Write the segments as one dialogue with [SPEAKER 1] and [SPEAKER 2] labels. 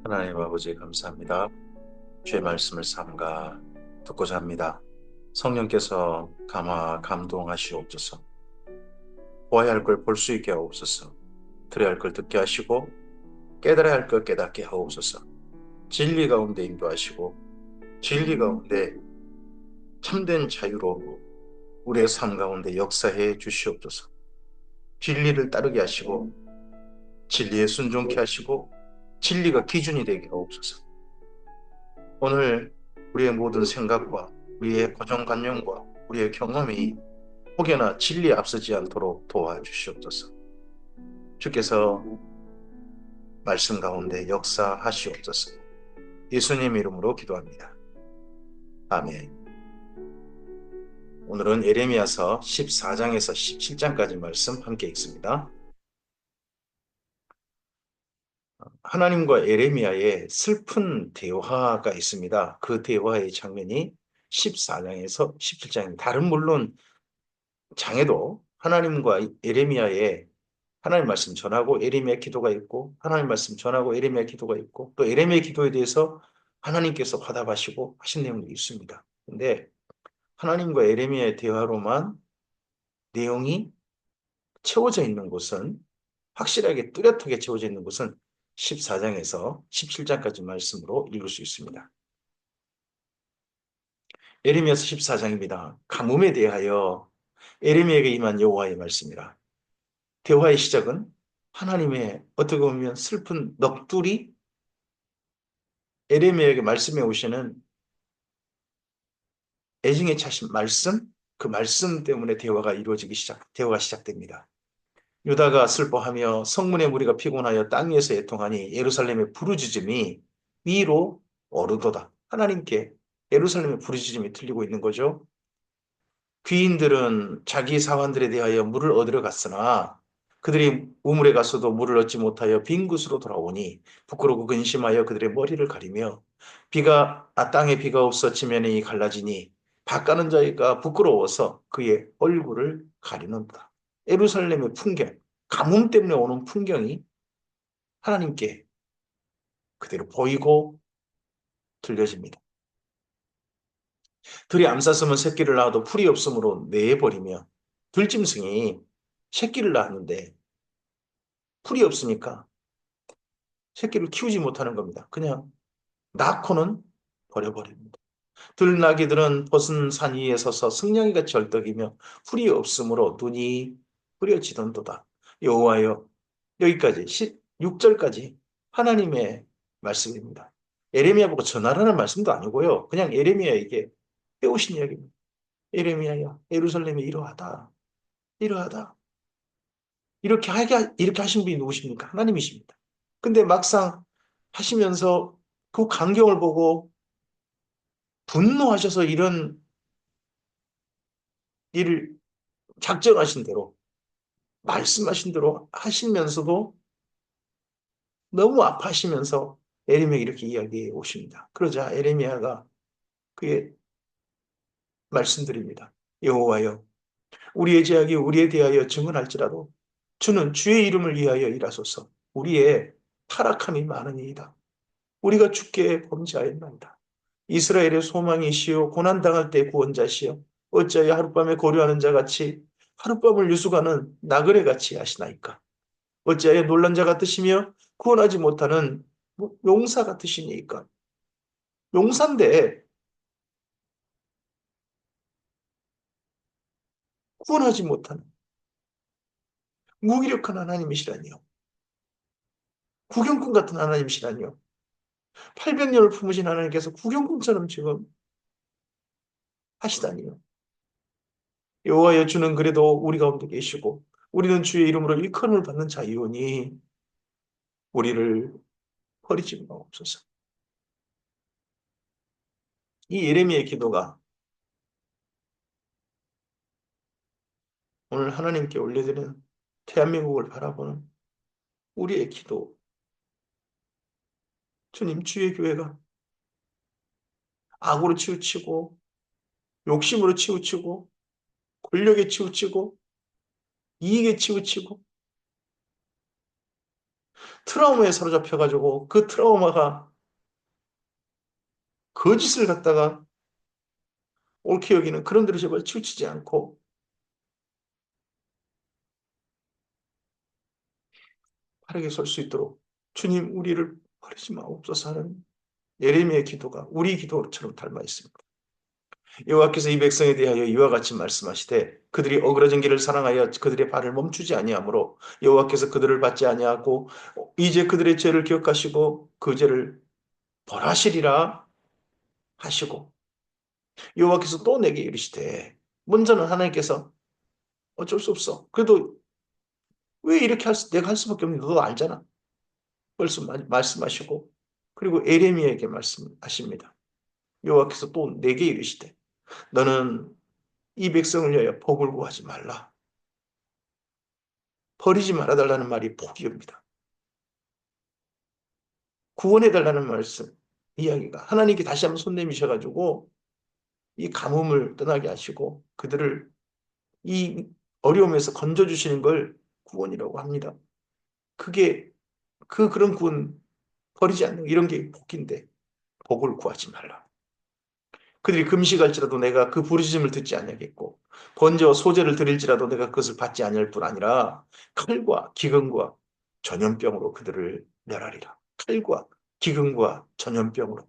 [SPEAKER 1] 하나님 아버지 감사합니다. 주의 말씀을 삼가 듣고자 합니다. 성령께서 감동하시옵소서. 보아야 할 걸 볼 수 있게 하옵소서. 들어야 할 걸 듣게 하시고 깨달아야 할 걸 깨닫게 하옵소서. 진리 가운데 인도하시고 진리 가운데 참된 자유로 우리의 삶 가운데 역사해 주시옵소서. 진리를 따르게 하시고 진리에 순종케 하시고 진리가 기준이 되게 하옵소서. 오늘 우리의 모든 생각과 우리의 고정관념과 우리의 경험이 혹여나 진리에 앞서지 않도록 도와주시옵소서. 주께서 말씀 가운데 역사하시옵소서. 예수님 이름으로 기도합니다. 아멘. 오늘은 예레미야서 14장에서 17장까지 말씀 함께 읽습니다. 하나님과 예레미야의 슬픈 대화가 있습니다. 그 대화의 장면이 14장에서 17장입니다. 다른 물론 장에도 하나님과 예레미야의 하나님 말씀 전하고 예레미야 기도가 있고 하나님 말씀 전하고 예레미야 기도가 있고 또 예레미야 기도에 대해서 하나님께서 화답하시고 하신 내용도 있습니다. 근데 하나님과 예레미야의 대화로만 내용이 채워져 있는 곳은 확실하게 뚜렷하게 채워져 있는 곳은 14장에서 17장까지 말씀으로 읽을 수 있습니다. 예레미야서 14장입니다. 가뭄에 대하여 예레미야에게 임한 여호와의 말씀이라. 대화의 시작은 하나님의 어떻게 보면 슬픈 넋두리 에레미야에게 말씀해 오시는 애증에 차신 말씀, 그 말씀 때문에 대화가 시작됩니다. 유다가 슬퍼하며 성문의 무리가 피곤하여 땅 위에서 애통하니 예루살렘의 부르짖음이 위로 오르도다. 하나님께 예루살렘의 부르짖음이 들리고 있는 거죠. 귀인들은 자기 사환들에 대하여 물을 얻으러 갔으나 그들이 우물에 갔어도 물을 얻지 못하여 빈 곳으로 돌아오니 부끄러고 근심하여 그들의 머리를 가리며 땅에 비가 없어 지면이 갈라지니 밭가는 자가 부끄러워서 그의 얼굴을 가리는다. 예루살렘의 풍경, 가뭄 때문에 오는 풍경이 하나님께 그대로 보이고 들려집니다. 들이 암쌌으면 새끼를 낳아도 풀이 없으므로 내버리며 들짐승이 새끼를 낳았는데 풀이 없으니까 새끼를 키우지 못하는 겁니다. 그냥 낳고는 버려버립니다. 들나귀들은 벗은 산 위에 서서 승냥이같이 얼떡이며 풀이 없으므로 눈이 흐려지던도다. 여호와여, 여기까지 6절까지 하나님의 말씀입니다. 예레미야 보고 전하라는 말씀도 아니고요. 그냥 예레미야에게 해오신 이야기입니다. 예레미야야, 예루살렘이 이러하다. 이러하다. 이렇게 하신 분이 누구십니까? 하나님이십니다. 근데 막상 하시면서 그 광경을 보고 분노하셔서 이런 일을 작정하신 대로, 말씀하신 대로 하시면서도 너무 아파하시면서 에레미야에게 이렇게 이야기해 오십니다. 그러자 에레미야가 그의 말씀드립니다. 여호와여, 우리의 죄악이 우리에 대하여 증언할지라도 주는 주의 이름을 위하여 일하소서. 우리의 타락함이 많으니이다. 우리가 주께 범죄하였나이다. 이스라엘의 소망이시요 고난당할 때 구원자시여 어찌하여 하룻밤에 고려하는 자같이 하룻밤을 유숙하는 나그네같이 하시나이까. 어찌하여 놀란 자 같으시며 구원하지 못하는 용사 같으시니까. 용사인데 구원하지 못하는 무기력한 하나님이시라니요. 구경꾼 같은 하나님이시라니요. 800년을 품으신 하나님께서 구경꾼처럼 지금 하시다니요. 여호와여, 주는 그래도 우리 가운데 계시고 우리는 주의 이름으로 일컬음을 받는 자이오니 우리를 버리지 마옵소서. 이 예레미야의 기도가 오늘 하나님께 올려드리는 대한민국을 바라보는 우리의 기도. 주님, 주의 교회가 악으로 치우치고 욕심으로 치우치고 권력에 치우치고 이익에 치우치고 트라우마에 사로잡혀가지고 그 트라우마가 거짓을 갖다가 옳게 여기는 그런 대로 제발 치우치지 않고 바르게 설 수 있도록 주님 우리를 버리지 마옵소서 하는 예레미야의 기도가 우리 기도처럼 닮아 있습니다. 여호와께서 이 백성에 대하여 이와 같이 말씀하시되 그들이 어그러진 길을 사랑하여 그들의 발을 멈추지 아니하므로 여호와께서 그들을 받지 아니하고 이제 그들의 죄를 기억하시고 그 죄를 벌하시리라 하시고 여호와께서 또 내게 이르시되 먼저는 하나님께서 어쩔 수 없어. 그래도 왜 이렇게 내가 할 수밖에 없는데 너도 알잖아. 벌써 말씀하시고 그리고 에레미야에게 말씀하십니다. 여호와께서 또 내게 이르시되 너는 이 백성을 위하여 복을 구하지 말라. 버리지 말아달라는 말이 복이옵니다. 구원해달라는 말씀, 이야기가 하나님께 다시 한번 손 내미셔가지고 이 가뭄을 떠나게 하시고 그들을 이 어려움에서 건져주시는 걸 구원이라고 합니다. 그게 그런 구원 버리지 않는 이런 게 복인데 복을 구하지 말라. 그들이 금식할지라도 내가 그 부르짖음을 듣지 아니하겠고 번제와 소제를 드릴지라도 내가 그것을 받지 아니할 뿐 아니라 칼과 기근과 전염병으로 그들을 멸하리라. 칼과 기근과 전염병으로.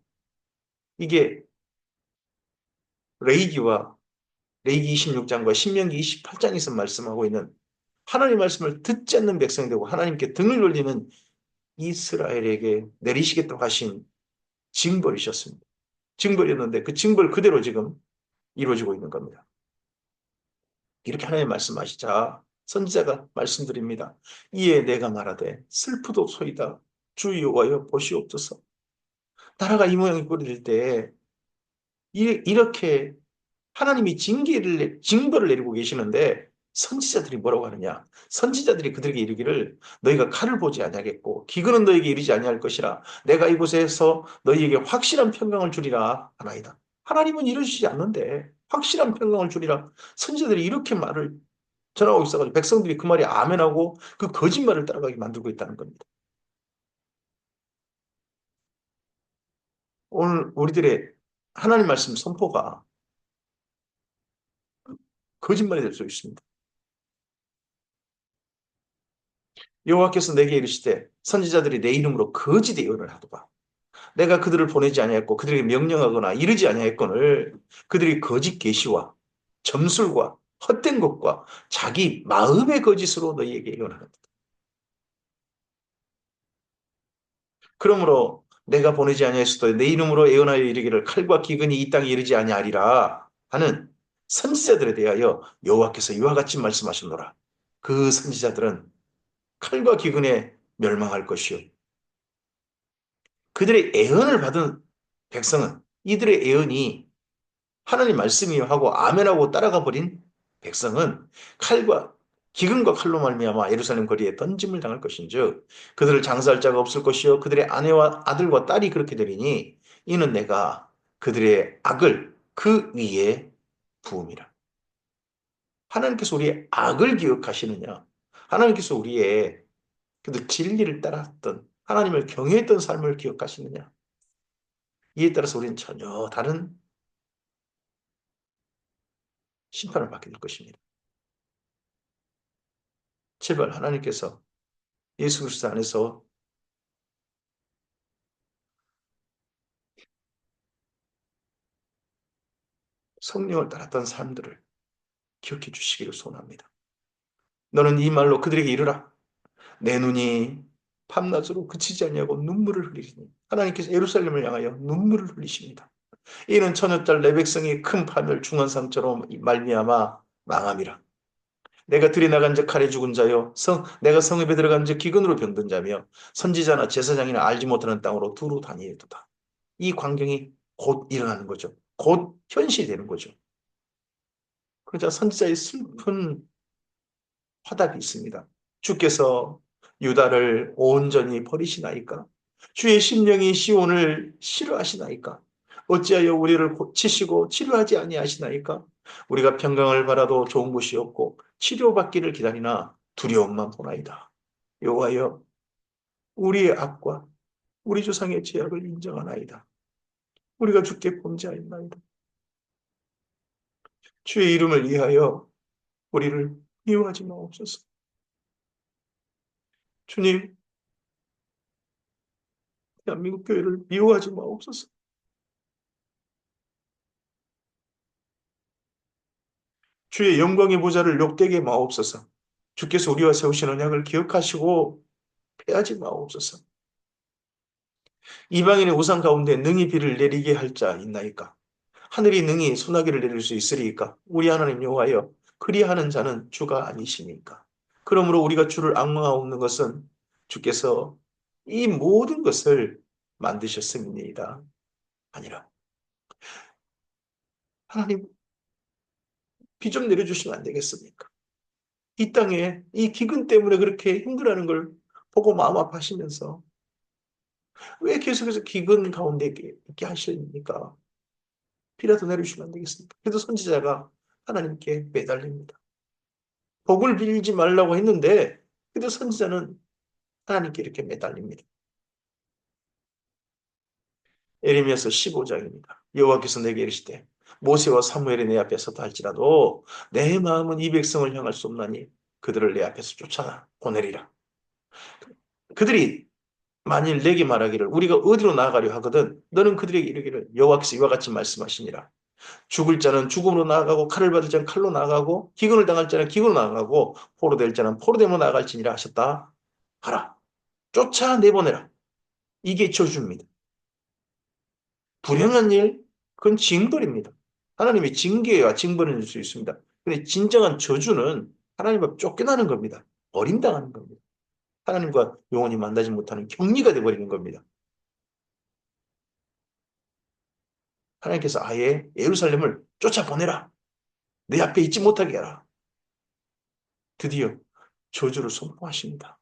[SPEAKER 1] 이게 레이기와 레이기 26장과 신명기 28장에서 말씀하고 있는 하나님 말씀을 듣지 않는 백성이 되고 하나님께 등을 돌리는 이스라엘에게 내리시겠다고 하신 징벌이셨습니다. 징벌이었는데 그 징벌 그대로 지금 이루어지고 있는 겁니다. 이렇게 하나님 말씀하시자 선지자가 말씀드립니다. 이에 내가 말하되 슬프도소이다. 주 여호와여 보시옵소서. 나라가 이 모양이 꼴이 될때 이렇게 하나님이 징벌을 내리고 계시는데 선지자들이 뭐라고 하느냐? 선지자들이 그들에게 이르기를 너희가 칼을 보지 아니하겠고 기근은 너희에게 이르지 아니할 것이라 내가 이곳에서 너희에게 확실한 평강을 주리라 하나이다. 하나님은 이러시지 않는데 확실한 평강을 주리라. 선지자들이 이렇게 말을 전하고 있어가지고 백성들이 그 말이 아멘하고 그 거짓말을 따라가게 만들고 있다는 겁니다. 오늘 우리들의 하나님 말씀 선포가 거짓말이 될 수 있습니다. 여호와께서 내게 이르시되 선지자들이 내 이름으로 거짓 예언을 하도다. 내가 그들을 보내지 아니하였고 그들에게 명령하거나 이르지 아니하였거늘 그들이 거짓 계시와 점술과 헛된 것과 자기 마음의 거짓으로 너희에게 예언하노라. 그러므로 내가 보내지 아니하였어도 내 이름으로 예언하여 이르기를 칼과 기근이 이 땅에 이르지 아니하리라 하는 선지자들에 대하여 여호와께서 이와 같이 말씀하셨노라. 그 선지자들은 칼과 기근에 멸망할 것이요 그들의 예언을 받은 백성은 이들의 예언이 하나님 말씀이요 하고 아멘하고 따라가 버린 백성은 칼과 기근과 칼로 말미암아 예루살렘 거리에 던짐을 당할 것인즉 그들을 장사할 자가 없을 것이요 그들의 아내와 아들과 딸이 그렇게 되리니 이는 내가 그들의 악을 그 위에 부음이라. 하나님께서 우리의 악을 기억하시느냐? 하나님께서 우리의 그래도 진리를 따랐던 하나님을 경외했던 삶을 기억하시느냐? 이에 따라서 우리는 전혀 다른 심판을 받게 될 것입니다. 제발 하나님께서 예수 그리스도 안에서 성령을 따랐던 사람들을 기억해 주시기를 소원합니다. 너는 이 말로 그들에게 이르라. 내 눈이 밤낮으로 그치지 아니하고 눈물을 흘리시니 하나님께서 예루살렘을 향하여 눈물을 흘리십니다. 이는 처녀딸 내 백성이 큰 파멸 중한 상처로 말미암아 망함이라. 내가 들이나간 즉 칼에 죽은 자요 내가 성읍에 들어간 즉 기근으로 병든 자며 선지자나 제사장이나 알지 못하는 땅으로 두루 다니리도다. 이 광경이 곧 일어나는 거죠. 곧 현실이 되는 거죠. 그러자 선지자의 슬픈 화답이 있습니다. 주께서 유다를 온전히 버리시나이까? 주의 심령이 시온을 싫어하시나이까? 어찌하여 우리를 고치시고 치료하지 아니하시나이까? 우리가 평강을 바라도 좋은 곳이 없고 치료받기를 기다리나 두려움만 보나이다. 여호와여 우리의 악과 우리 조상의 죄악을 인정하나이다. 우리가 주께 범죄하였나이다. 주의 이름을 위하여 우리를 미워하지 마옵소서. 주님, 대한민국 교회를 미워하지 마옵소서. 주의 영광의 보좌를 욕되게 마옵소서. 주께서 우리와 세우신 언약을 기억하시고 패하지 마옵소서. 이방인의 우상 가운데 능히 비를 내리게 할 자 있나이까? 하늘이 능히 소나기를 내릴 수 있으리이까? 우리 하나님 여호와여, 그리하는 자는 주가 아니시니까. 그러므로 우리가 주를 앙망하옵는 것은 주께서 이 모든 것을 만드셨음이니이다. 아니라 하나님, 비 좀 내려주시면 안 되겠습니까? 이 땅에 이 기근 때문에 그렇게 힘들어하는 걸 보고 마음 아파하시면서 왜 계속해서 기근 가운데 있게 하십니까? 비라도 내려주시면 안 되겠습니까? 그래도 선지자가 하나님께 매달립니다. 복을 빌지 말라고 했는데 그래도 선지자는 하나님께 이렇게 매달립니다. 에레미야서 15장입니다. 여호와께서 내게 이르시되 모세와 사무엘이 내 앞에 서다 할지라도 내 마음은 이 백성을 향할 수 없나니 그들을 내 앞에서 쫓아 보내리라. 그들이 만일 내게 말하기를 우리가 어디로 나아가려 하거든 너는 그들에게 이르기를 여호와께서 이와 같이 말씀하시니라. 죽을 자는 죽음으로 나아가고 칼을 받을 자는 칼로 나아가고 기근을 당할 자는 기근으로 나아가고 포로될 자는 포로됨으로 나아갈지니라 하셨다. 하라. 쫓아내보내라. 이게 저주입니다. 불행한 일, 그건 징벌입니다. 하나님의 징계와 징벌을 줄 수 있습니다. 근데 진정한 저주는 하나님 앞 쫓겨나는 겁니다. 버림당하는 겁니다. 하나님과 영원히 만나지 못하는 격리가 되어버리는 겁니다. 하나님께서 아예 예루살렘을 쫓아보내라. 내 앞에 있지 못하게 해라. 드디어 저주를 선포하십니다.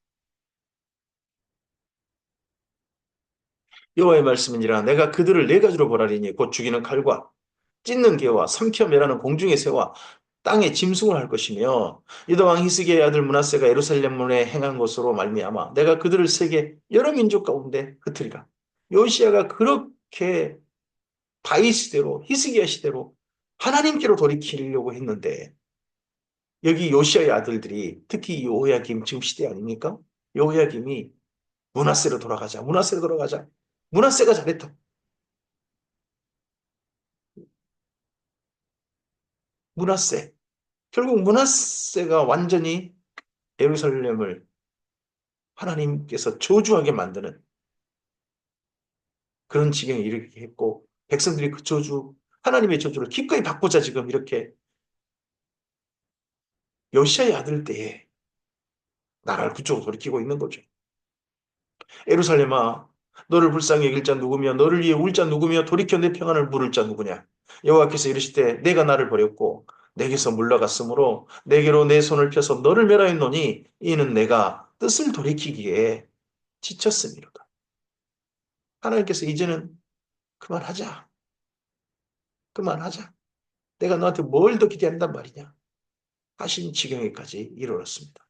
[SPEAKER 1] 여호와의 말씀이니라 내가 그들을 네 가지로 벌하리니 곧 죽이는 칼과 찢는 개와 삼켜 멸하는 공중의 새와 땅에 짐승을 할 것이며 유다 왕 히스기야의 아들 므낫세가 예루살렘 문에 행한 것으로 말미암아 내가 그들을 세계 여러 민족 가운데 흩으리라. 요시야가 그렇게 다윗 시대로 히스기야 시대로 하나님께로 돌이키려고 했는데 여기 요시야의 아들들이 특히 요호야김 지금 시대 아닙니까? 요호야김이 므낫세로 돌아가자. 므낫세로 돌아가자. 므낫세가 잘했다. 므낫세. 결국 므낫세가 완전히 예루살렘을 하나님께서 저주하게 만드는 그런 지경에 이르게 했고 백성들이 그 저주 하나님의 저주를 기꺼이 받고자 지금 이렇게 요시아의 아들 때에 나라를 그쪽으로 돌이키고 있는 거죠. 예루살렘아 너를 불쌍히 여길 자 누구며 너를 위해 울 자 누구며 돌이켜 내 평안을 물을 자 누구냐 여호와께서 이르시되 내가 나를 버렸고 내게서 물러갔으므로 내게로 내 손을 펴서 너를 멸하였노니 이는 내가 뜻을 돌이키기에 지쳤음이로다. 하나님께서 이제는 그만하자. 그만하자. 내가 너한테 뭘 더 기대한단 말이냐. 하신 지경에까지 이르렀습니다.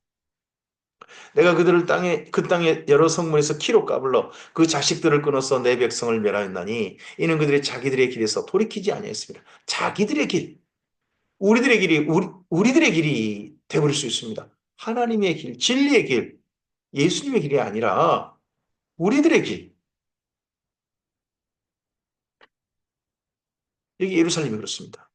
[SPEAKER 1] 내가 그들을 그 땅에 여러 성문에서 키로 까불러 그 자식들을 끊어서 내 백성을 멸하였나니 이는 그들이 자기들의 길에서 돌이키지 아니했습니다. 자기들의 길, 우리들의 길이 되버릴 수 있습니다. 하나님의 길, 진리의 길, 예수님의 길이 아니라 우리들의 길. 여기 예루살렘이 그렇습니다.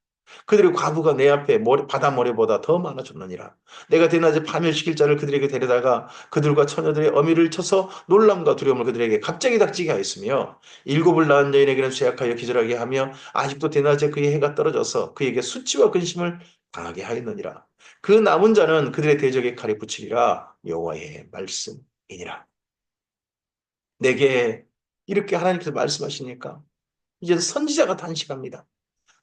[SPEAKER 1] 그들의 과부가 내 앞에 바다 모래보다 더 많아졌느니라. 내가 대낮에 파멸시킬 자를 그들에게 데려다가 그들과 처녀들의 어미를 쳐서 놀람과 두려움을 그들에게 갑자기 닥치게 하였으며 일곱을 낳은 여인에게는 쇠약하여 기절하게 하며 아직도 대낮에 그의 해가 떨어져서 그에게 수치와 근심을 당하게 하였느니라. 그 남은 자는 그들의 대적의 칼에 붙이리라 여호와의 말씀이니라. 내게 이렇게 하나님께서 말씀하시니까 이제 선지자가 단식합니다.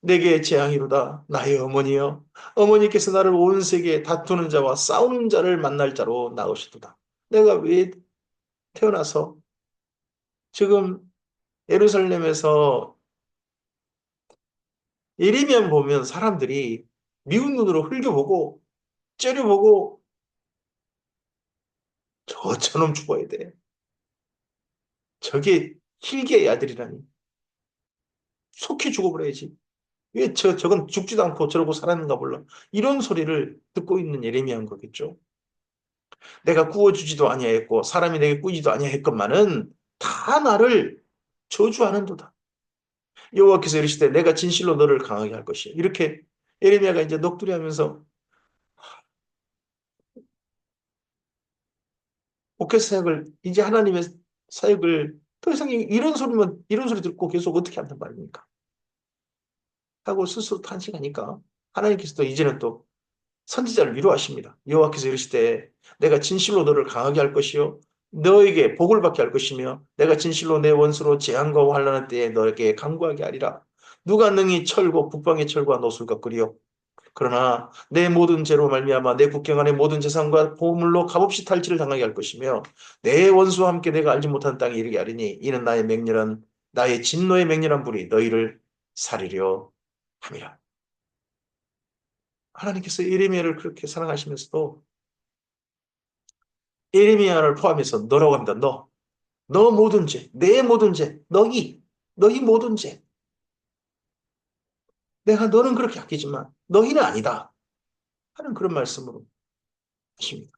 [SPEAKER 1] 내게 재앙이로다 나의 어머니여 어머니께서 나를 온 세계에 다투는 자와 싸우는 자를 만날 자로 낳으시도다. 내가 왜 태어나서 지금 예루살렘에서 예리면 보면 사람들이 미운 눈으로 흘겨보고 째려보고 저처럼 죽어야 돼. 저게 힐기의 아들이라니. 속히 죽어버려야지. 왜 저건 죽지도 않고 저러고 살았는가 몰라. 이런 소리를 듣고 있는 예레미야인 거겠죠. 내가 구워주지도 아니하였고 사람이 내게 꾸지도 아니하였건만은 다 나를 저주하는도다. 여호와께서 이르시되 내가 진실로 너를 강하게 할 것이야. 이렇게 예레미야가 이제 넋두리하면서 목회 사역을 이제 하나님의 사역을 더 이상 이런 소리면 이런 소리 듣고 계속 어떻게 한단 말입니까? 하고 스스로 탄식하니까 하나님께서도 이제는 또 선지자를 위로하십니다. 여호와께서 이르시되 내가 진실로 너를 강하게 할 것이요 너에게 복을 받게 할 것이며 내가 진실로 내 원수로 재앙과 환난의 때에 너에게 강구하게 하리라. 누가 능히 철고 북방의 철과 노술 같으리요 그러나 내 모든 죄로 말미암아 내 국경 안의 모든 재산과 보물로 값없이 탈취를 당하게 할 것이며 내 원수와 함께 내가 알지 못한 땅에 이르게 하리니 이는 나의 진노의 맹렬한 불이 너희를 살리려 함이라. 하나님께서 예레미야를 그렇게 사랑하시면서도 예레미야를 포함해서 너라고 합니다. 너 모든 죄, 내 모든 죄, 너희 모든 죄. 내가 너는 그렇게 아끼지만 너희는 아니다. 하는 그런 말씀으로 하십니다.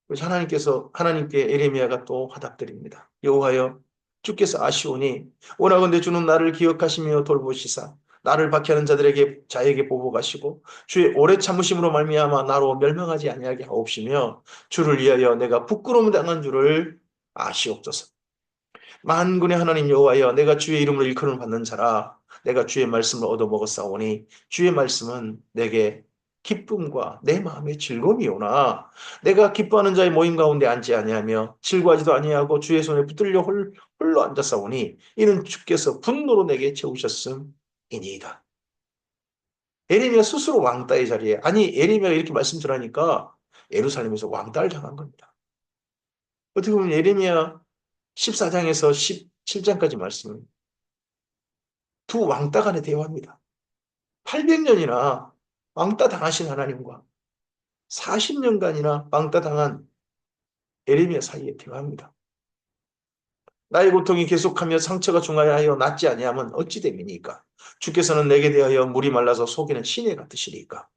[SPEAKER 1] 그래서 하나님께 예레미야가 또 화답드립니다. 여호와여 주께서 아시오니 원하건대 주는 나를 기억하시며 돌보시사 나를 박해하는 자에게 보복하시고 주의 오래 참으심으로 말미암아 나로 멸망하지 아니하게 하옵시며 주를 위하여 내가 부끄러움 당한 줄을 아시옵소서. 만군의 하나님 여호와여 내가 주의 이름으로 일컬음을 받는 자라 내가 주의 말씀을 얻어먹었사오니 주의 말씀은 내게 기쁨과 내 마음의 즐거움이오나 내가 기뻐하는 자의 모임 가운데 앉지 아니하며 즐거워하지도 아니하고 주의 손에 붙들려 홀로 앉았사오니 이는 주께서 분노로 내게 채우셨음이니이다. 에레미야 스스로 왕따의 자리에 에레미야가 이렇게 말씀 전하니까 예루살렘에서 왕따를 당한 겁니다. 어떻게 보면 예레미야 14장에서 17장까지 말씀은 두 왕따 간의 대화입니다. 800년이나 왕따 당하신 하나님과 40년간이나 왕따 당한 에레미야 사이의 대화입니다. 나의 고통이 계속하며 상처가 중하여 낫지 아니하면 어찌 됨이니까 주께서는 내게 대하여 물이 말라서 속이는 시내 같으시리까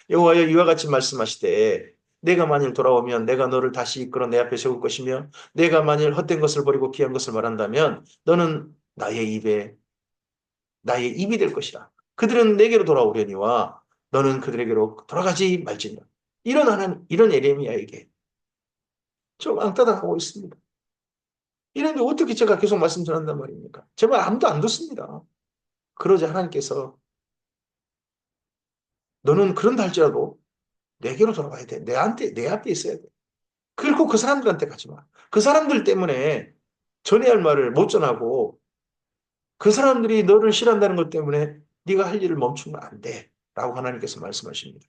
[SPEAKER 1] 여호와여 이와 같이 말씀하시되 내가 만일 돌아오면 내가 너를 다시 이끌어 내 앞에 세울 것이며 내가 만일 헛된 것을 버리고 귀한 것을 말한다면 너는 나의 입이 될 것이라. 그들은 내게로 돌아오려니와 너는 그들에게로 돌아가지 말지니라. 이런 예레미야에게 좀 왕따당하고 있습니다. 이런데 어떻게 제가 계속 말씀 전한단 말입니까? 제발 아무도 안 듣습니다. 그러자 하나님께서 너는 그런다 할지라도 내게로 돌아와야 돼. 내 앞에 있어야 돼. 그리고 그 사람들한테 가지 마. 그 사람들 때문에 전해야 할 말을 못 전하고 그 사람들이 너를 싫어한다는 것 때문에 네가 할 일을 멈추면 안 돼. 라고 하나님께서 말씀하십니다.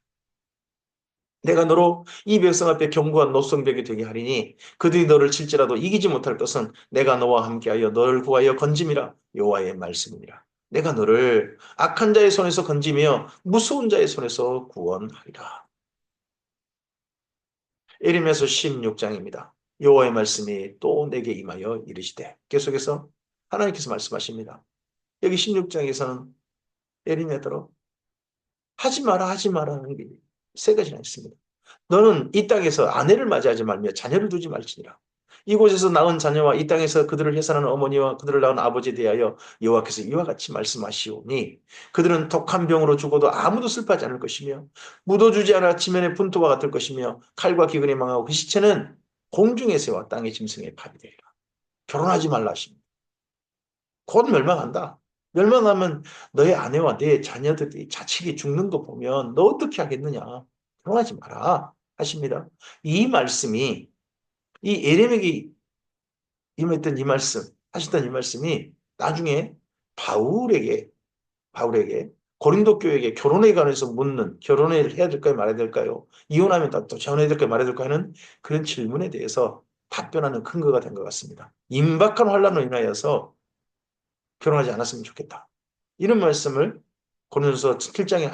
[SPEAKER 1] 내가 너로 이 백성 앞에 견고한 노성벽이 되게 하리니 그들이 너를 칠지라도 이기지 못할 것은 내가 너와 함께하여 너를 구하여 건짐이라 여호와의 말씀이니라. 내가 너를 악한 자의 손에서 건지며 무서운 자의 손에서 구원하리라. 에레미야서 16장입니다. 여호와의 말씀이 또 내게 임하여 이르시되 계속해서 하나님께서 말씀하십니다. 여기 16장에서는 에레미야더러 하지 마라 하는 게 세 가지나 있습니다. 너는 이 땅에서 아내를 맞이하지 말며 자녀를 두지 말지니라. 이곳에서 낳은 자녀와 이 땅에서 그들을 해산하는 어머니와 그들을 낳은 아버지에 대하여 여호와께서 이와 같이 말씀하시오니 그들은 독한 병으로 죽어도 아무도 슬퍼하지 않을 것이며 묻어주지 않아 지면의 분토와 같을 것이며 칼과 기근이 망하고 그 시체는 공중의 새와 땅의 짐승의 밥이 되리라. 결혼하지 말라 하십니다. 곧 멸망한다. 멸망하면 너의 아내와 내 자녀들이 자식이 죽는 거 보면 너 어떻게 하겠느냐. 결혼하지 마라 하십니다. 이 말씀이 이 예레미야에게 임했던 이 말씀, 하셨던 이 말씀이 나중에 바울에게 고린도 교회에게 결혼에 관해서 묻는 결혼을 해야 될까요? 말아야 될까요? 이혼하면 또 재혼해야 될까요? 말아야 될까요? 하는 그런 질문에 대해서 답변하는 근거가 된 것 같습니다. 임박한 환란으로 인하여서 결혼하지 않았으면 좋겠다. 이런 말씀을 고린도서 7장에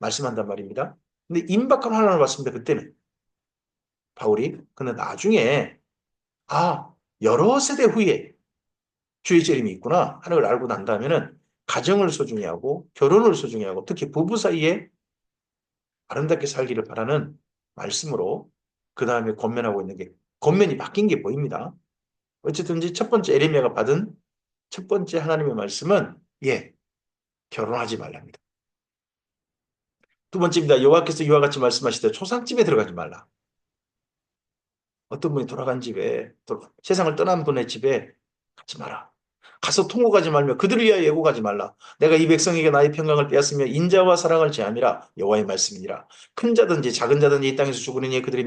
[SPEAKER 1] 말씀한단 말입니다. 근데 임박한 환란을 봤습니다. 그때는 바울이 근데 나중에 아 여러 세대 후에 주의 재림이 있구나 하는 걸 알고 난다면은 가정을 소중히 하고 결혼을 소중히 하고 특히 부부 사이에 아름답게 살기를 바라는 말씀으로 그 다음에 권면하고 있는 게 권면이 바뀐 게 보입니다. 어쨌든지 첫 번째 에레미야가 받은 첫 번째 하나님의 말씀은 예, 결혼하지 말랍니다. 두 번째입니다. 여호와께서 이와 같이 말씀하시되 초상집에 들어가지 말라. 어떤 분이 돌아간 집에 세상을 떠난 분의 집에 가지 마라. 가서 통곡하지 말며 그들을 위하여 애곡하지 말라. 내가 이 백성에게 나의 평강을 빼앗으며 인자와 사랑을 제함이라 여호와의 말씀이니라. 큰 자든지 작은 자든지 이 땅에서 죽으니 그들이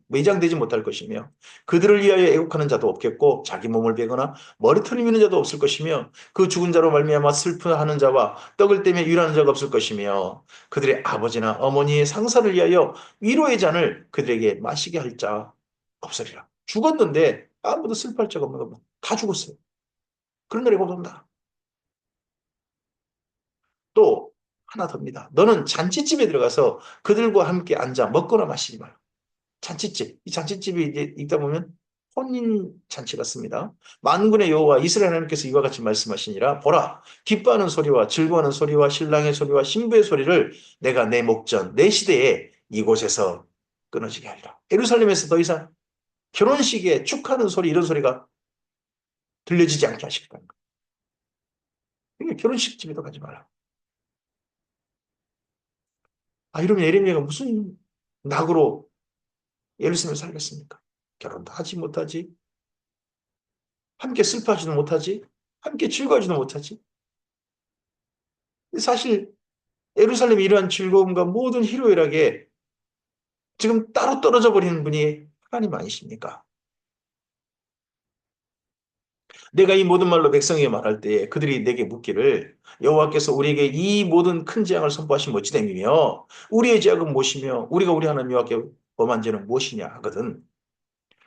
[SPEAKER 1] 매장되지 못할 것이며 그들을 위하여 애곡하는 자도 없겠고 자기 몸을 베거나 머리털을 미는 자도 없을 것이며 그 죽은 자로 말미암아 슬퍼하는 자와 떡을 떼며 유라는 자가 없을 것이며 그들의 아버지나 어머니의 상사를 위하여 위로의 잔을 그들에게 마시게 할 자 없으리라. 죽었는데 아무도 슬퍼할 자가 없는 겁니다. 다 죽었어요. 그런 날이 곧 온다. 또 하나 더입니다. 너는 잔치집에 들어가서 그들과 함께 앉아 먹거나 마시지 말라. 잔치집. 이 잔치집이 이제 있다 보면 혼인 잔치 같습니다. 만군의 여호와 이스라엘 하나님께서 이와 같이 말씀하시니라. 보라, 기뻐하는 소리와 즐거워하는 소리와 신랑의 소리와 신부의 소리를 내가 내 목전, 내 시대에 이곳에서 끊어지게 하리라. 예루살렘에서 더 이상 결혼식에 축하하는 소리 이런 소리가 들려지지 않게 하시겠다는 거예요. 그러니까 결혼식 집에도 가지 마라. 아, 이러면 예레미야가 무슨 낙으로 예루살렘을 살겠습니까? 결혼도 하지 못하지, 함께 슬퍼하지도 못하지, 함께 즐거워하지도 못하지. 사실 예루살렘의 이러한 즐거움과 모든 희로애락에 지금 따로 떨어져 버리는 분이 하나님 아니십니까? 내가 이 모든 말로 백성에게 말할 때에 그들이 내게 묻기를 여호와께서 우리에게 이 모든 큰 재앙을 선포하신 어찌 됨이며 우리의 죄악은 무엇이며 우리가 우리 하나님 여호와께 범한 죄는 무엇이냐 하거든.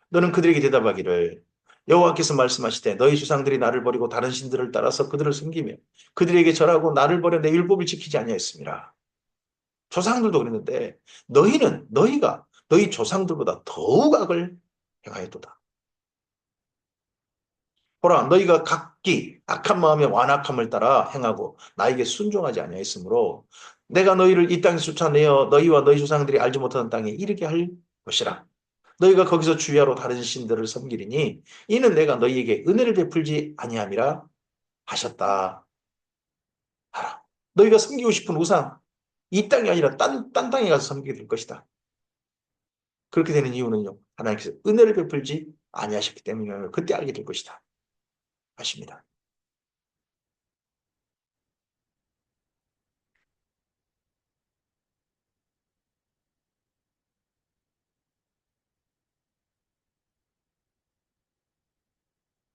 [SPEAKER 1] 너는 그들에게 대답하기를 여호와께서 말씀하시되 너희 조상들이 나를 버리고 다른 신들을 따라서 그들을 섬기며 그들에게 절하고 나를 버려 내 율법을 지키지 아니하였습니다. 조상들도 그랬는데 너희가 너희 조상들보다 더욱 악을 행하였도다. 보라, 너희가 각기 악한 마음의 완악함을 따라 행하고 나에게 순종하지 아니하였으므로 내가 너희를 이 땅에 쫓아내어 너희와 너희 조상들이 알지 못하는 땅에 이르게 할 것이라. 너희가 거기서 주야로 다른 신들을 섬기리니 이는 내가 너희에게 은혜를 베풀지 아니함이라 하셨다 하라. 너희가 섬기고 싶은 우상 이 땅이 아니라 딴 땅에 가서 섬기게 될 것이다. 그렇게 되는 이유는요. 하나님께서 은혜를 베풀지 아니하셨기 때문이며 그때 알게 될 것이다 하십니다.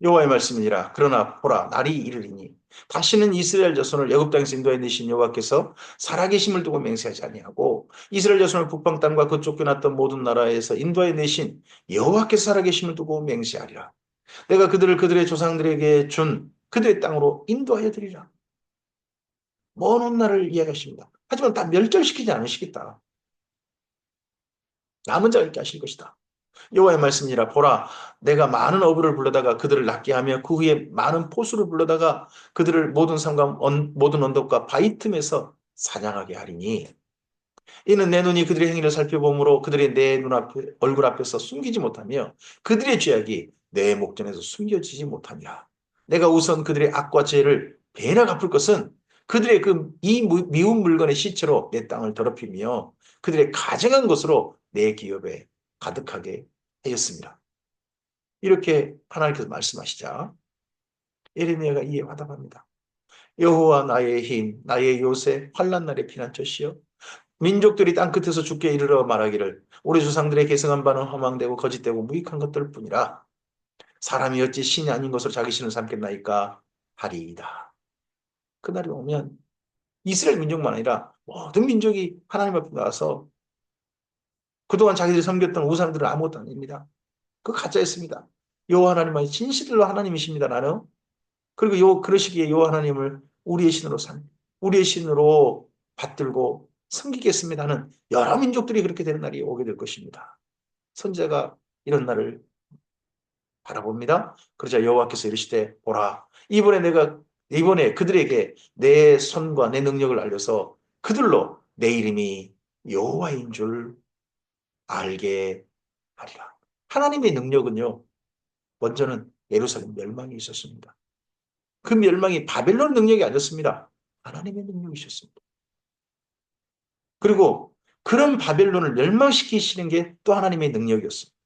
[SPEAKER 1] 여호와의 말씀이니라. 그러나 보라 날이 이르리니 다시는 이스라엘 자손을 애굽 땅에서 인도해 내신 여호와께서 살아계심을 두고 맹세하지 아니하고 이스라엘 자손을 북방 땅과 그 쫓겨났던 모든 나라에서 인도해 내신 여호와께서 살아계심을 두고 맹세하리라. 내가 그들을 그들의 조상들에게 준 그들의 땅으로 인도하여 드리라. 먼 훗날을 이야기하십니다. 하지만 다 멸절시키지 않으시겠다. 남은 자가 있게 하실 것이다. 여호와의 말씀이라 보라 내가 많은 어부를 불러다가 그들을 낫게 하며 그 후에 많은 포수를 불러다가 그들을 모든 산과 모든 언덕과 바위 틈에서 사냥하게 하리니 이는 내 눈이 그들의 행위를 살펴보므로 그들이 내 눈앞에 얼굴 앞에서 숨기지 못하며 그들의 죄악이 내 목전에서 숨겨지지 못하니라. 내가 우선 그들의 악과 죄를 배나 갚을 것은 그들의 그 이 미운 물건의 시체로 내 땅을 더럽히며 그들의 가증한 것으로 내 기업에 가득하게 하였습니다. 이렇게 하나님께서 말씀하시자 예레미야가 이에 화답합니다. 여호와 나의 힘, 나의 요새, 환난 날의 피난처시여 민족들이 땅끝에서 죽게 이르러 말하기를 우리 조상들의 계승한 바는 허망되고 거짓되고 무익한 것들 뿐이라 사람이 어찌 신이 아닌 것으로 자기 신을 삼겠나이까 하리이다. 그날이 오면 이스라엘 민족만 아니라 모든 민족이 하나님 앞에 나와서 그동안 자기들이 섬겼던 우상들은 아무것도 아닙니다. 그 가짜였습니다. 여호와 하나님은 진실로 하나님이십니다. 나는 그리고 그러시기에 여호와 하나님을 우리의 신으로 받들고 섬기겠습니다 하는 여러 민족들이 그렇게 되는 날이 오게 될 것입니다. 선지자가 이런 날을 바라봅니다. 그러자 여호와께서 이르시되 보라 이번에 그들에게 내 손과 내 능력을 알려서 그들로 내 이름이 여호와인 줄 알게 하리라. 하나님의 능력은요. 먼저는 예루살렘 멸망이 있었습니다. 그 멸망이 바벨론 능력이 아니었습니다. 하나님의 능력이셨습니다. 그리고 그런 바벨론을 멸망시키시는 게 또 하나님의 능력이었습니다.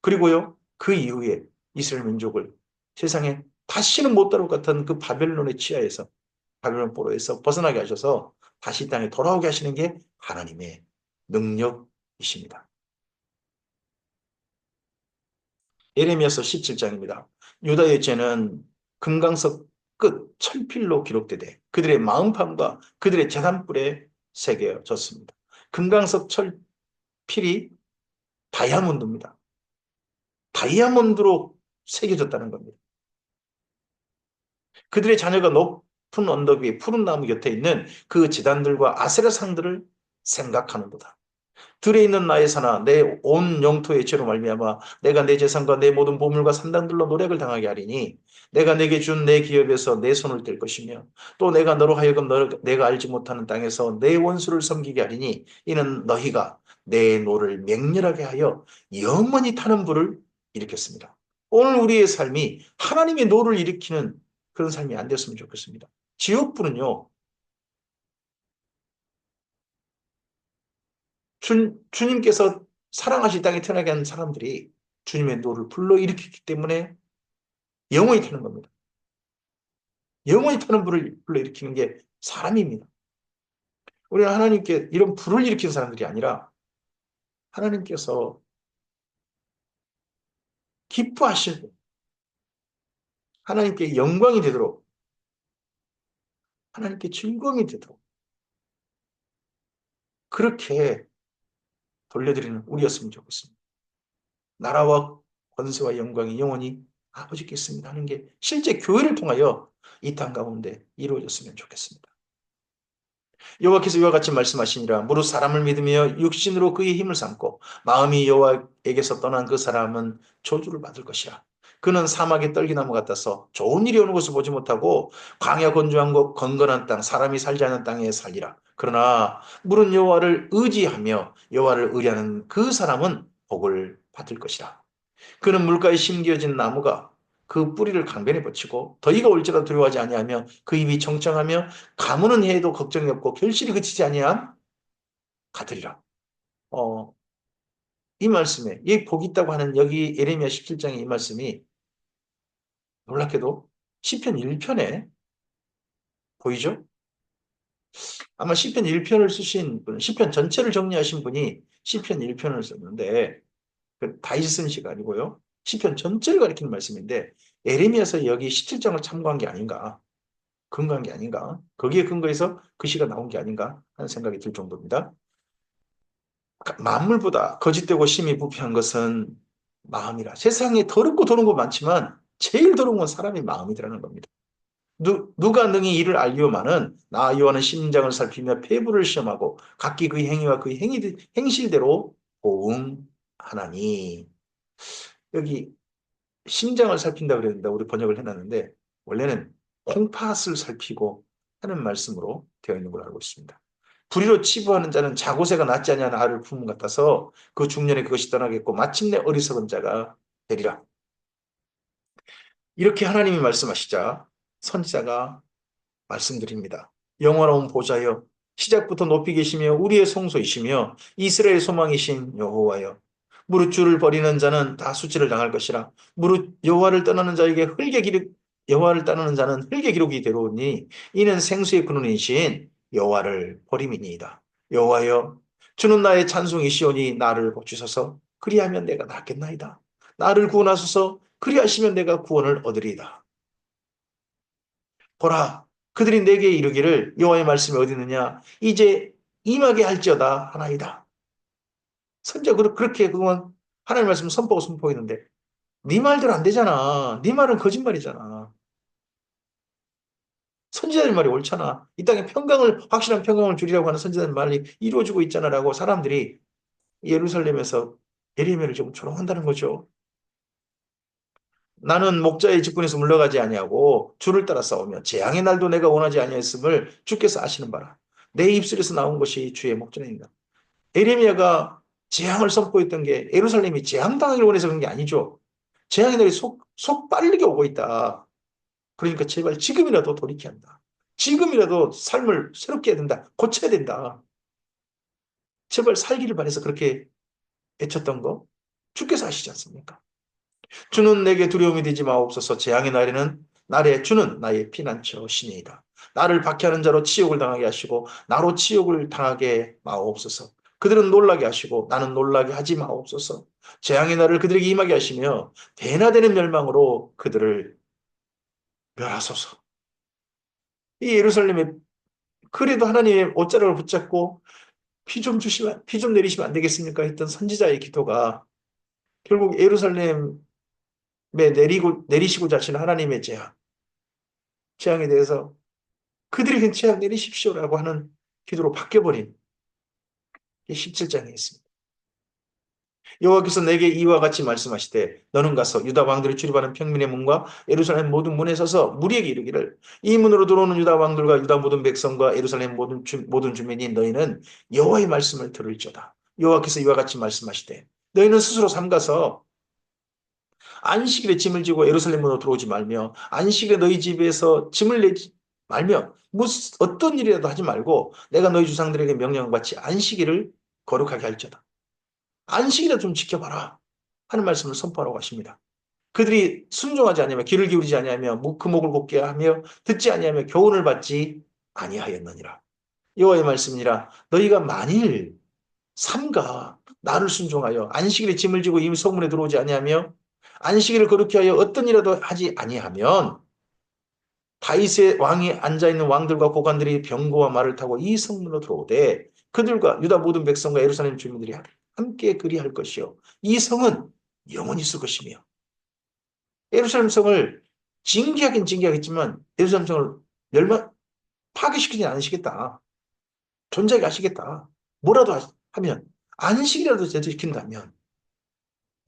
[SPEAKER 1] 그리고요, 그 이후에 이스라엘 민족을 세상에 다시는 못 다룰 것 같은 그 바벨론의 치하에서, 바벨론 포로에서 벗어나게 하셔서 다시 땅에 돌아오게 하시는 게 하나님의 능력이십니다. 예레미야서 17장입니다. 유다의 죄는 금강석 끝 철필로 기록되되 그들의 마음판과 그들의 재단불에 새겨졌습니다. 금강석 철필이 다이아몬드입니다. 다이아몬드로 새겨졌다는 겁니다. 그들의 자녀가 높은 언덕 위에 푸른 나무 곁에 있는 그 제단들과 아세라 상들을 생각하는도다. 들에 있는 나의 산하 내 온 영토의 죄로 말미암아 내가 내 재산과 내 모든 보물과 산당들로 노력을 당하게 하리니 내가 내게 준 내 기업에서 내 손을 뗄 것이며 또 내가 너로 하여금 내가 알지 못하는 땅에서 내 원수를 섬기게 하리니 이는 너희가 내 노를 맹렬하게 하여 영원히 타는 불을 일으켰습니다. 오늘 우리의 삶이 하나님의 노를 일으키는 그런 삶이 안 됐으면 좋겠습니다. 지옥불은요, 주님께서 사랑하신 땅에 태어나게 한 사람들이 주님의 노를 불러일으켰기 때문에 영원히 타는 겁니다. 영원히 타는 불을 불러일으키는 게 사람입니다. 우리는 하나님께 이런 불을 일으킨 사람들이 아니라 하나님께서 기뻐하시고 하나님께 영광이 되도록 하나님께 즐거움이 되도록 그렇게 돌려드리는 우리였으면 좋겠습니다. 나라와 권세와 영광이 영원히 아버지께 있습니다 하는 게 실제 교회를 통하여 이 땅 가운데 이루어졌으면 좋겠습니다. 여호와께서 이와 같이 말씀하시니라. 무릇 사람을 믿으며 육신으로 그의 힘을 삼고 마음이 여호와에게서 떠난 그 사람은 저주를 받을 것이라. 그는 사막의 떨기나무 같아서 좋은 일이 오는 것을 보지 못하고 광야 건조한 곳 건건한 땅 사람이 살지 않는 땅에 살리라. 그러나 물은 여호와를 의지하며 여호와를 의뢰하는 그 사람은 복을 받을 것이라. 그는 물가에 심겨진 나무가 그 뿌리를 강변에 붙이고 더위가 올지라도 두려워하지 아니하며 그 입이 청청하며 가무는 해에도 걱정이 없고 결실이 그치지 아니함 가들이라. 어, 이 말씀에 이 복 있다고 하는 여기 예레미야 17장의 이 말씀이 놀랍게도 시편 1편에 보이죠? 아마 시편 1편을 쓰신 분, 시편 전체를 정리하신 분이 시편 1편을 썼는데 그 다윗이 쓴 시가 아니고요. 시편 전체를 가리키는 말씀인데 예레미야서 여기 17장을 참고한 게 아닌가, 근거한 게 아닌가, 거기에 근거해서 그 시가 나온 게 아닌가 하는 생각이 들 정도입니다. 만물보다 거짓되고 심히 부패한 것은 마음이라. 세상에 더럽고 더러운 거 많지만 제일 더러운 건 사람의 마음이라는 겁니다. 누가 능히 이를 알리오마는 나 요한은 심장을 살피며 폐부를 시험하고 각기 그의 행위와 그의 행실대로 보응하나니. 여기 심장을 살핀다 그랬는데 우리 번역을 해놨는데 원래는 콩팥을 살피고 하는 말씀으로 되어 있는 걸로 알고 있습니다. 불의로 치부하는 자는 자고새가 낫지 아니하는 알을 품은 것 같아서 그 중년에 그것이 떠나겠고 마침내 어리석은 자가 되리라. 이렇게 하나님이 말씀하시자 선지자가 말씀드립니다. 영원한 보좌여 시작부터 높이 계시며 우리의 성소이시며 이스라엘 소망이신 여호와여 무릇 주를 버리는 자는 다 수치를 당할 것이라. 무릇 여호와를 떠나는 자에게 여호와를 따르는 자는 흙의 기록이 되로우니 이는 생수의 근원이신 여호와를 버림이니이다. 여호와여 주는 나의 찬송이시오니 나를 고치소서. 그리하면 내가 낫겠나이다. 나를 구원하소서. 그리하시면 내가 구원을 얻으리이다. 보라, 그들이 내게 이르기를 여호와의 말씀이 어디 있느냐? 이제 임하게 할지어다 하나이다. 선지자가 그렇게 그건 하나님의 말씀 선포하고 선포했는데 네 말대로 안 되잖아. 네 말은 거짓말이잖아. 선지자들 말이 옳잖아. 이 땅에 확실한 평강을 주리라고 하는 선지자들 말이 이루어지고 있잖아라고 사람들이 예루살렘에서 예레미야를 좀 조롱한다는 거죠. 나는 목자의 직분에서 물러가지 아니하고 주를 따라 싸우며 재앙의 날도 내가 원하지 아니하였음을 주께서 아시는 바라. 내 입술에서 나온 것이 주의 목전입니다. 에레미야가 재앙을 선포했던 게 예루살렘이 재앙당하기를 원해서 그런 게 아니죠. 재앙의 날이 속 빠르게 오고 있다. 그러니까 제발 지금이라도 돌이켜야 한다. 지금이라도 삶을 새롭게 해야 된다. 고쳐야 된다. 제발 살기를 바래서 그렇게 외쳤던 거 주께서 아시지 않습니까? 주는 내게 두려움이 되지 마옵소서. 재앙의 날에 주는 나의 피난처 시내이다. 나를 박해하는 자로 치욕을 당하게 하시고 나로 치욕을 당하게 마옵소서. 그들은 놀라게 하시고 나는 놀라게 하지 마옵소서. 재앙의 날을 그들에게 임하게 하시며 대나 되는 멸망으로 그들을 멸하소서. 이 예루살렘에 그래도 하나님의 옷자락을 붙잡고 피 좀 내리시면 안 되겠습니까? 했던 선지자의 기도가 결국 예루살렘에 내리시고자 하시는 하나님의 재앙에 대해서 그들에겐 재앙 내리십시오라고 하는 기도로 바뀌어버린 게 17장에 있습니다. 여호와께서 내게 이와 같이 말씀하시되 너는 가서 유다 왕들이 출입하는 평민의 문과 예루살렘 모든 문에 서서 무리에게 이르기를 이 문으로 들어오는 유다 왕들과 유다 모든 백성과 예루살렘 모든 주민이 너희는 여호와의 말씀을 들을지어다. 여호와께서 이와 같이 말씀하시되 너희는 스스로 삼가서 안식일에 짐을 지고 예루살렘으로 들어오지 말며 안식일에 너희 집에서 짐을 내지 말며 무슨 어떤 일이라도 하지 말고 내가 너희 조상들에게 명령을 받지 안식일을 거룩하게 할지어다. 안식일을 좀 지켜봐라 하는 말씀을 선포하라고 하십니다. 그들이 순종하지 아니하며 귀를 기울이지 아니하며 그 목을 곧게 하며 듣지 아니하며 교훈을 받지 아니하였느니라. 여호와의 말씀이니라. 너희가 만일 삼가 나를 순종하여 안식일에 짐을 지고 이 성문에 들어오지 아니하며 안식일을 거룩히 하여 어떤 일이라도 하지 아니하면 다윗의 왕이 앉아있는 왕들과 고관들이 병거와 말을 타고 이 성문으로 들어오되 그들과 유다 모든 백성과 예루살렘 주민들이 함께 그리할 것이요 이 성은 영원히 있을 것이며 예루살렘 성을 징계하긴 징계하겠지만 예루살렘 성을 파괴시키지 않으시겠다. 존재하게 하시겠다. 뭐라도 하면 안식이라도 제대로 시킨다면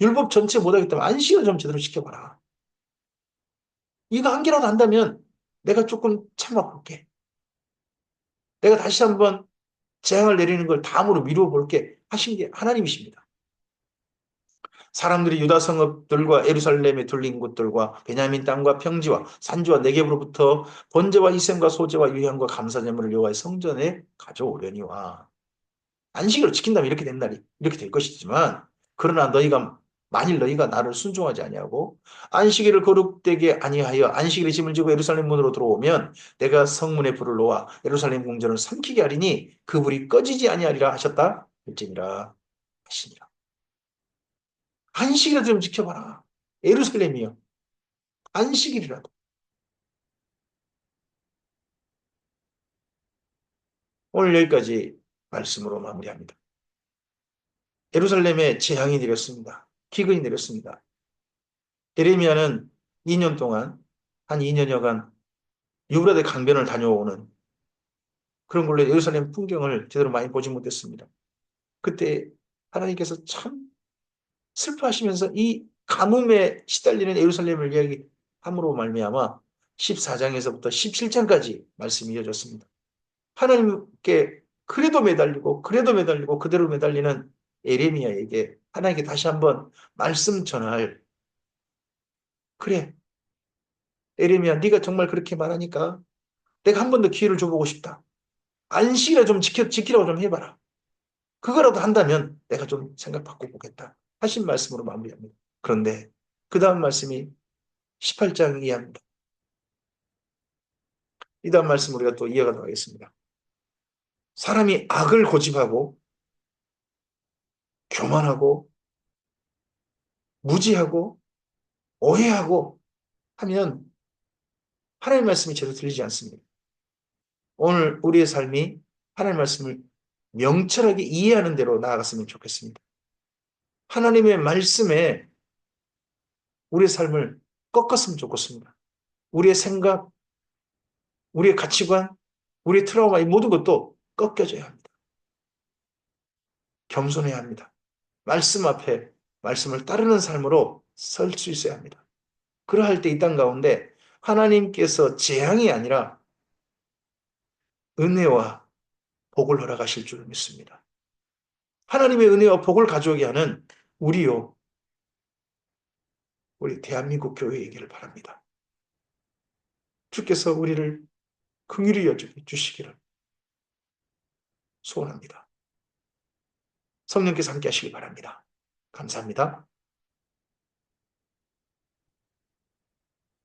[SPEAKER 1] 율법 전체 못하겠다면 안식을 좀 제대로 시켜봐라. 이거 한 개라도 한다면 내가 조금 참아볼게. 내가 다시 한번 재앙을 내리는 걸 다음으로 미루어 볼게 하신 게 하나님이십니다. 사람들이 유다 성읍들과 예루살렘에 둘린 곳들과 베냐민 땅과 평지와 산지와 네겝으로부터 번제와 희생과 소제와 유향과 감사제물을 여호와의 성전에 가져오려니와 안식일을 지킨다면 이렇게 된 날이 이렇게 될 것이지만 그러나 만일 너희가 나를 순종하지 아니하고 안식일을 거룩되게 아니하여 안식일의 짐을 지고 예루살렘 문으로 들어오면 내가 성문에 불을 놓아 예루살렘 궁전을 삼키게 하리니 그 불이 꺼지지 아니하리라 하셨다 일진이라 하시니라. 안식일이라도 좀 지켜봐라. 예루살렘이요. 안식일이라도. 오늘 여기까지 말씀으로 마무리합니다. 예루살렘에 재앙이 내렸습니다. 기근이 내렸습니다. 예레미야는 2년 동안 한 2년여간 유브라데 강변을 다녀오는 그런 걸로 예루살렘 풍경을 제대로 많이 보지 못했습니다. 그때 하나님께서 참 슬퍼하시면서 이 가뭄에 시달리는 예루살렘을 이야기함으로 말미암아 14장에서부터 17장까지 말씀이 이어졌습니다. 하나님께 그래도 매달리고 그대로 매달리는 예레미야에게 하나님께 다시 한번 말씀 전할 그래 예레미야 네가 정말 그렇게 말하니까 내가 한 번 더 기회를 줘보고 싶다. 안식이라 좀 지키라고 좀 해봐라. 그거라도 한다면 내가 좀 생각 바꿔보겠다. 하신 말씀으로 마무리합니다. 그런데 그 다음 말씀이 18장 이하입니다. 이 다음 말씀 우리가 또 이어가도록 하겠습니다. 사람이 악을 고집하고 교만하고 무지하고 오해하고 하면 하나님의 말씀이 제대로 들리지 않습니다. 오늘 우리의 삶이 하나님의 말씀을 명철하게 이해하는 대로 나아갔으면 좋겠습니다. 하나님의 말씀에 우리의 삶을 꺾었으면 좋겠습니다. 우리의 생각, 우리의 가치관, 우리의 트라우마, 이 모든 것도 꺾여져야 합니다. 겸손해야 합니다. 말씀 앞에 말씀을 따르는 삶으로 설 수 있어야 합니다. 그러할 때 이 땅 가운데 하나님께서 재앙이 아니라 은혜와 복을 허락하실 줄 믿습니다. 하나님의 은혜와 복을 가져오게 하는 우리요, 우리 대한민국 교회이기를 바랍니다. 주께서 우리를 긍휼히 여겨주시기를 소원합니다. 성령께서 함께 하시기 바랍니다. 감사합니다.